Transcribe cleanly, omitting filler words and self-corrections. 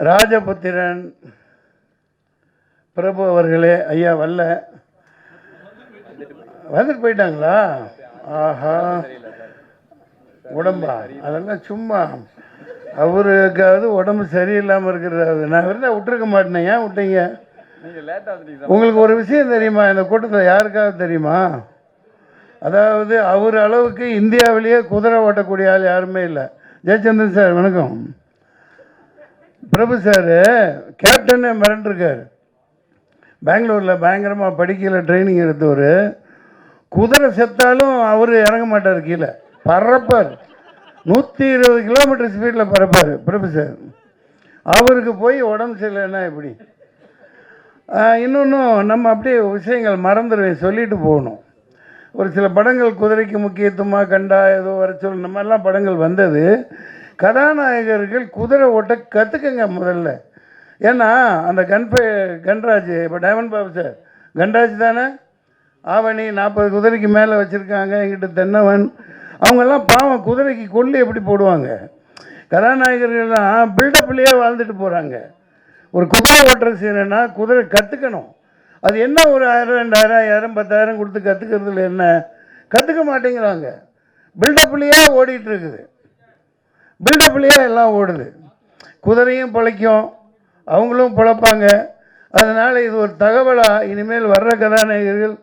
ராஜபுத்திரன் பிரபு அவர்களே, ஐயா வரல, வந்துட்டு போயிட்டாங்களா? ஆஹா, உடம்பா? அதெல்லாம் சும்மா, அவருக்காவது உடம்பு சரியில்லாமல் இருக்கிறது. நான் இருந்தால் விட்டுருக்க மாட்டேனேன். ஏன் விட்டீங்க? உங்களுக்கு ஒரு விஷயம் தெரியுமா? இந்த கூட்டத்தில் யாருக்காவது தெரியுமா? அதாவது அவர் அளவுக்கு இந்தியாவிலேயே குதிரை ஓட்டக்கூடிய ஆள் யாருமே இல்லை. ஜெயச்சந்திரன் சார் வணக்கம். பிரபு சார் கேப்டனே மிரண்டிருக்கார். பெங்களூரில் பயங்கரமாக படிக்கல, ட்ரைனிங் எடுத்தவர். குதிரை செத்தாலும் அவர் இறங்க மாட்டார், கீழே பறப்பார். 120 கிலோமீட்டர் ஸ்பீடில் பறப்பார் பிரபு சார். அவருக்கு போய் உடம்பு சரியில்லைன்னா எப்படி? இன்னொன்றும் நம்ம அப்படியே விஷயங்கள் மறந்துடுவேன், சொல்லிட்டு போகணும். ஒரு சில படங்கள் குதிரைக்கு முக்கியத்துவமாக கண்டா ஏதோ வர சொல், இந்த மாதிரிலாம் படங்கள் வந்தது. கதாநாயகர்கள் குதிரை ஓட்ட கற்றுக்குங்க முதல்ல. ஏன்னா அந்த கன்ராஜ், இப்போ டைமண்ட் பாபு சார் கன்ராஜ் தானே, ஆவணி 40 குதிரைக்கு மேலே வச்சுருக்காங்க. எங்கிட்ட தென்னவன், அவங்கெல்லாம் பாவம் குதிரைக்கு கொல்லி எப்படி போடுவாங்க. கதாநாயகர்கள்லாம் பில்டப்லேயே வாழ்ந்துட்டு போகிறாங்க. ஒரு குதிரை ஓட்டுற சீனா குதிரை கற்றுக்கணும். அது என்ன ஒரு 1000 2000 1000 10,000 கொடுத்து கற்றுக்கிறதுல என்ன? கற்றுக்க மாட்டேங்கிறாங்க. பில்டப்லேயே ஓடிட்டு இருக்குது, பில்டப்லேயே எல்லாம் ஓடுது. குதிரையும் பிழைக்கும், அவங்களும் பிழைப்பாங்க. அதனால் இது ஒரு தகவலாக இனிமேல் வர்ற கதாநாயகர்கள்